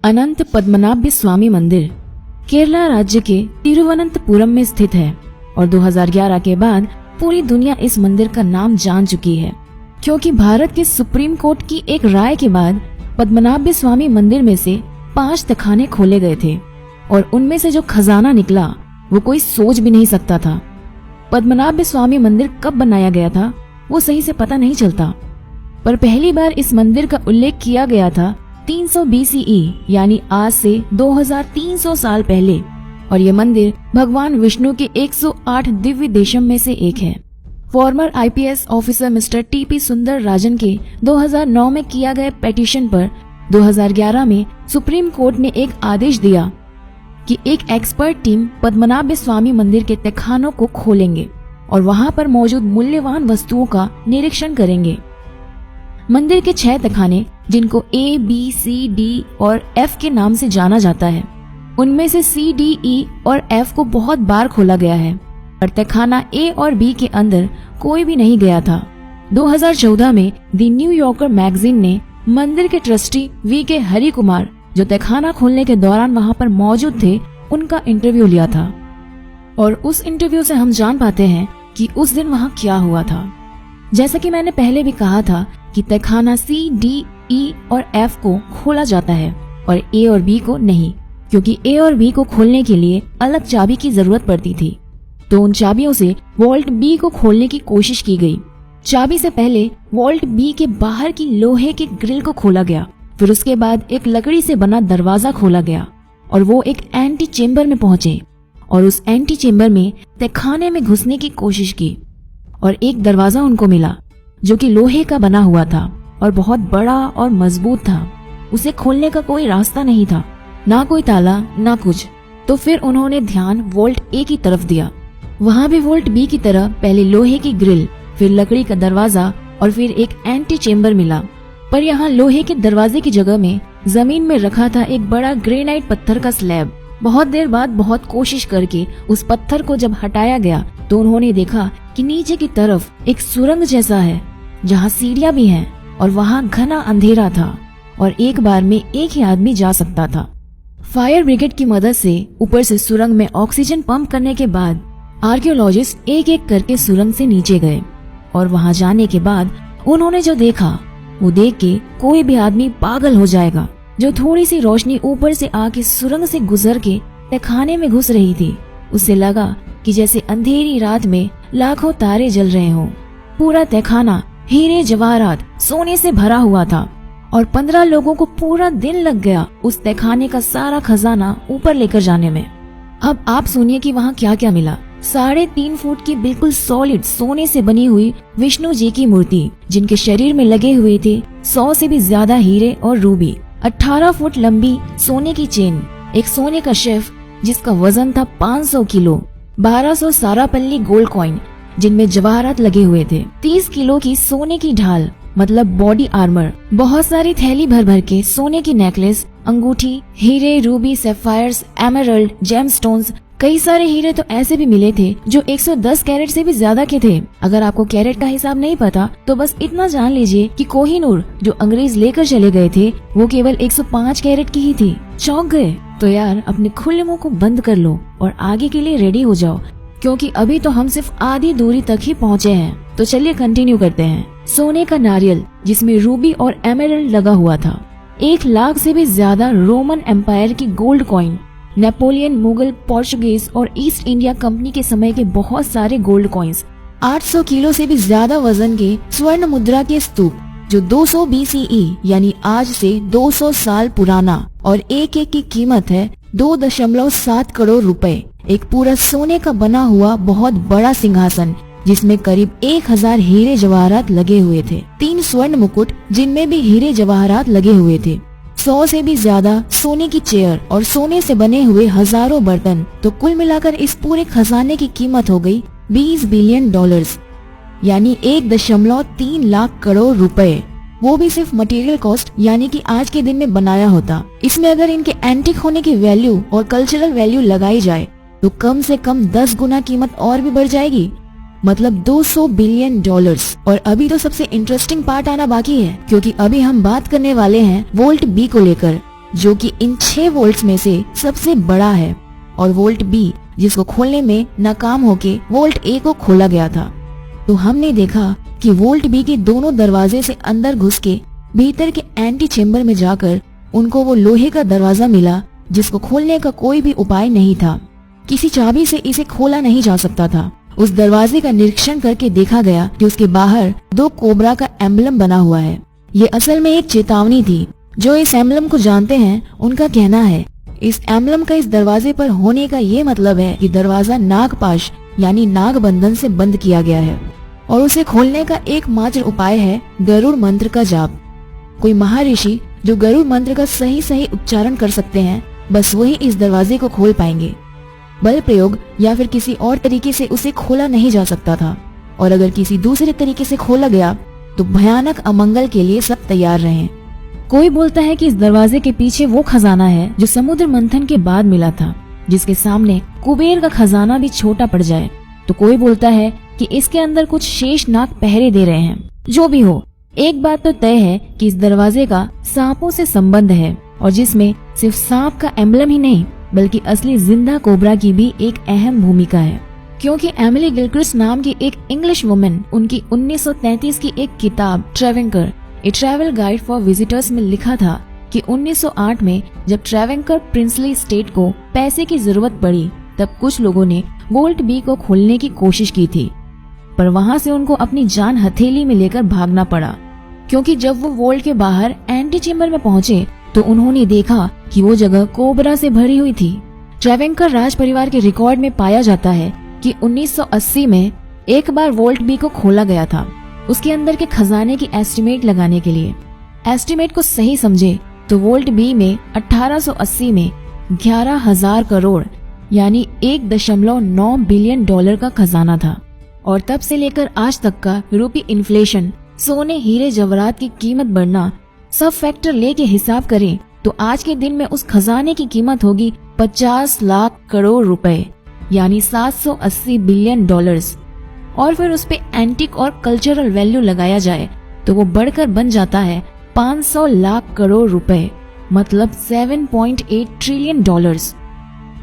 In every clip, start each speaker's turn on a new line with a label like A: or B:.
A: अनंत पद्मनाभ स्वामी मंदिर केरला राज्य के तिरुवनंतपुरम में स्थित है और 2011 के बाद पूरी दुनिया इस मंदिर का नाम जान चुकी है, क्योंकि भारत के सुप्रीम कोर्ट की एक राय के बाद पद्मनाभ स्वामी मंदिर में से 5 तहखाने खोले गए थे और उनमें से जो खजाना निकला वो कोई सोच भी नहीं सकता था। पद्मनाभ स्वामी मंदिर कब बनाया गया था वो सही से पता नहीं चलता, पर पहली बार इस मंदिर का उल्लेख किया गया था 300 BCE यानी आज से 2300 साल पहले, और ये मंदिर भगवान विष्णु के 108 दिव्य देशम में से एक है। Farmer IPS officer mister TP सुंदर राजन के 2009 में किया गया पिटीशन पर 2011 में सुप्रीम कोर्ट ने एक आदेश दिया कि एक एक्सपर्ट टीम पद्मनाभ स्वामी मंदिर के तहखानों को खोलेंगे और वहां पर मौजूद मूल्यवान वस्तुओं का निरीक्षण करेंगे। मंदिर के 6 तहखाने, जिनको A, B, C, D और F के नाम से जाना जाता है, उनमें से C, D, E और F को बहुत बार खोला गया है, और तहखाना A और B के अंदर कोई भी नहीं गया था। 2014 में द न्यू यॉर्कर मैगजीन ने मंदिर के ट्रस्टी VK हरि कुमार, जो तहखाना खोलने के दौरान वहां पर मौजूद थे, उनका इंटरव्यू लिया था, और उस इंटरव्यू से हम जान पाते हैं कि उस दिन वहां क्या हुआ था। जैसा कि मैंने पहले भी कहा था कि तहखाना C, D, E और F को खोला जाता है और A और B को नहीं, क्योंकि A और B को खोलने के लिए अलग चाबी की जरूरत पड़ती थी। तो उन चाबियों से वॉल्ट B को खोलने की कोशिश की गई। चाबी से पहले वॉल्ट B के बाहर की लोहे के ग्रिल को खोला गया, फिर उसके बाद एक लकड़ी से बना दरवाजा खोला गया और वो एक एंटी चेम्बर में पहुंचे और उस एंटी चेम्बर में तहखाने में घुसने की कोशिश की, और एक दरवाजा उनको मिला जो कि लोहे का बना हुआ था और बहुत बड़ा और मजबूत था। उसे खोलने का कोई रास्ता नहीं था, ना कोई ताला ना कुछ। तो फिर उन्होंने ध्यान वॉल्ट A की तरफ दिया। वहाँ भी वॉल्ट B की तरह पहले लोहे की ग्रिल, फिर लकड़ी का दरवाजा और फिर एक एंटी चेम्बर मिला, पर यहाँ लोहे के दरवाजे की जगह में जमीन में रखा था एक बड़ा ग्रेनाइट पत्थर का स्लैब। बहुत देर बाद बहुत कोशिश करके उस पत्थर को जब हटाया गया तो उन्होंने देखा कि नीचे की तरफ एक सुरंग जैसा है जहाँ सीढ़ियां भी हैं और वहाँ घना अंधेरा था और एक बार में एक ही आदमी जा सकता था। फायर ब्रिगेड की मदद से ऊपर से सुरंग में ऑक्सीजन पंप करने के बाद आर्कियोलॉजिस्ट एक एक करके सुरंग से नीचे गए, और वहाँ जाने के बाद उन्होंने जो देखा वो देख के कोई भी आदमी पागल हो जाएगा। जो थोड़ी सी रोशनी ऊपर से आके सुरंग से गुजर के तहखाने में घुस रही थी, उससे लगा कि जैसे अंधेरी रात में लाखों तारे जल रहे हों। पूरा तहखाना हीरे जवाहरात सोने से भरा हुआ था और 15 लोगों को पूरा दिन लग गया उस तहखाने का सारा खजाना ऊपर लेकर जाने में। अब आप सुनिए कि वहाँ क्या क्या मिला। 3.5 फुट की बिल्कुल सॉलिड सोने से बनी हुई विष्णु जी की मूर्ति, जिनके शरीर में लगे हुए थे 100 से भी ज्यादा हीरे और रूबी। 18 फुट लंबी सोने की चेन, एक सोने का शेफ जिसका वजन था 500 किलो, 1200 सारापल्ली गोल्ड कॉइन जिनमें जवाहरात लगे हुए थे, 30 किलो की सोने की ढाल मतलब बॉडी आर्मर, बहुत सारी थैली भर भर के सोने की नेकलेस, अंगूठी, हीरे, रूबी, सैफायर्स, एमरल्ड, जेमस्टोन्स। कई सारे हीरे तो ऐसे भी मिले थे जो 110 कैरेट से भी ज्यादा के थे। अगर आपको कैरेट का हिसाब नहीं पता तो बस इतना जान लीजिए कि कोहिनूर जो अंग्रेज लेकर चले गए थे वो केवल 105 कैरेट की ही थी। चौंक गए? तो यार अपने खुले मुंह को बंद कर लो और आगे के लिए रेडी हो जाओ, क्योंकि अभी तो हम सिर्फ आधी दूरी तक ही पहुँचे हैं। तो चलिए कंटिन्यू करते हैं। सोने का नारियल जिसमें रूबी और एमरल्ड लगा हुआ था, 1 लाख से भी ज्यादा रोमन एम्पायर की gold coin, Napoleon, Mughal, Portuguese और ईस्ट इंडिया कंपनी के समय के बहुत सारे गोल्ड कॉइन्स, 800 किलो से भी ज्यादा वजन के स्वर्ण मुद्रा के स्तूप जो 200 BCE यानी आज से 200 साल पुराना, और एक एक की कीमत है 2.7 करोड़ रुपए। एक पूरा सोने का बना हुआ बहुत बड़ा सिंहासन जिसमें करीब 1000 हीरे जवाहरात लगे हुए थे, 3 स्वर्ण मुकुट जिनमें भी हीरे जवाहरात लगे हुए थे, 100 से भी ज्यादा सोने की चेयर और सोने से बने हुए हजारों बर्तन। तो कुल मिलाकर इस पूरे खजाने की कीमत हो गई $20 बिलियन यानी 1.3 लाख करोड़ रुपए। वो भी सिर्फ मटेरियल कॉस्ट यानी कि आज के दिन में बनाया होता। इसमें अगर इनके एंटीक होने की वैल्यू और कल्चरल वैल्यू लगाई जाए तो कम से कम 10 गुना कीमत और भी बढ़ जाएगी, मतलब $200 बिलियन। और अभी तो सबसे इंटरेस्टिंग पार्ट आना बाकी है, क्योंकि अभी हम बात करने वाले हैं वोल्ट बी को लेकर। जो कि इन 6 वोल्ट्स में से सबसे बड़ा है, और वोल्ट बी जिसको खोलने में नाकाम होके वोल्ट ए को खोला गया था। तो हमने देखा कि वोल्ट बी के दोनों दरवाजे से अंदर घुस के भीतर के एंटी चेम्बर में जाकर उनको वो लोहे का दरवाजा मिला जिसको खोलने का कोई भी उपाय नहीं था। किसी चाबी से इसे खोला नहीं जा सकता था। उस दरवाजे का निरीक्षण करके देखा गया कि उसके बाहर 2 कोबरा का एम्बलम बना हुआ है। ये असल में एक चेतावनी थी। जो इस एम्बलम को जानते हैं उनका कहना है इस एम्बलम का इस दरवाजे पर होने का ये मतलब है कि दरवाजा नागपाश यानी नाग बंधन से बंद किया गया है और उसे खोलने का एकमात्र उपाय है गरुड़ मंत्र का जाप। कोई महर्षि जो गरुड़ मंत्र का सही उच्चारण कर सकते हैं, बस वही इस दरवाजे को खोल पाएंगे। बल प्रयोग या फिर किसी और तरीके से उसे खोला नहीं जा सकता था, और अगर किसी दूसरे तरीके से खोला गया तो भयानक अमंगल के लिए सब तैयार रहें। कोई बोलता है कि इस दरवाजे के पीछे वो खजाना है जो समुद्र मंथन के बाद मिला था, जिसके सामने कुबेर का खजाना भी छोटा पड़ जाए। तो कोई बोलता है कि इसके अंदर कुछ शेष नाग पहरे दे रहे हैं। जो भी हो, एक बात तो तय है कि इस दरवाजे का सांपों से संबंध है, और जिसमें सिर्फ सांप का एम्बलम ही नहीं बल्कि असली जिंदा कोबरा की भी एक अहम भूमिका है। क्योंकि एमिली गिलक्रिस्ट नाम की एक इंग्लिश वुमन उनकी 1933 की एक किताब ट्रेवेंकर ए ट्रैवल गाइड फॉर विजिटर्स में लिखा था कि 1908 में जब ट्रेवेंकर प्रिंसली स्टेट को पैसे की जरूरत पड़ी तब कुछ लोगों ने वोल्ट बी को खोलने की कोशिश की थी, पर वहां से उनको अपनी जान हथेली में लेकर भागना पड़ा। क्योंकि जब वो वोल्ट के बाहर एंटी चेम्बर में पहुंचे तो उन्होंने देखा कि वो जगह कोबरा से भरी हुई थी। ट्रेवेंकर राज परिवार के रिकॉर्ड में पाया जाता है कि 1980 में एक बार वोल्ट बी को खोला गया था, उसके अंदर के खजाने की एस्टिमेट लगाने के लिए। एस्टिमेट को सही समझे तो वोल्ट बी में 1880 में 11,000 करोड़ यानी 1.9 बिलियन डॉलर का खजाना था, और तब से लेकर आज तक का यूरोपीय इन्फ्लेशन, सोने हीरे जवाहरात की कीमत बढ़ना, सब फैक्टर लेके हिसाब करें तो आज के दिन में उस खजाने की कीमत होगी 50 लाख करोड़ रुपए यानी 780 बिलियन डॉलर्स। और फिर उस पे एंटिक और कल्चरल वैल्यू लगाया जाए तो वो बढ़कर बन जाता है 500 लाख करोड़ रुपए, मतलब 7.8 ट्रिलियन डॉलर्स।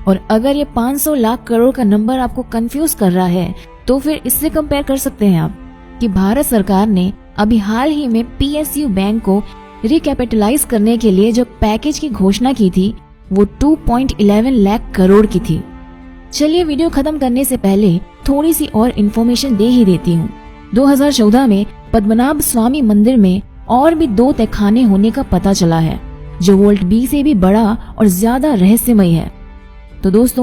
A: और अगर ये 500 लाख करोड़ का नंबर आपको कंफ्यूज कर रहा है तो फिर इससे कंपेयर कर सकते हैं आप कि भारत सरकार ने अभी हाल ही में PSU बैंक को रिकैपिटलाइज करने के लिए जो पैकेज की घोषणा की थी वो 2.11 लाख करोड़ की थी। चलिए वीडियो खत्म करने से पहले थोड़ी सी और इन्फॉर्मेशन दे ही देती हूँ। 2014 में पद्मनाभ स्वामी मंदिर में और भी 2 तहखाने होने का पता चला है जो वोल्ट बी से भी बड़ा और ज्यादा रहस्यमय है। तो दोस्तों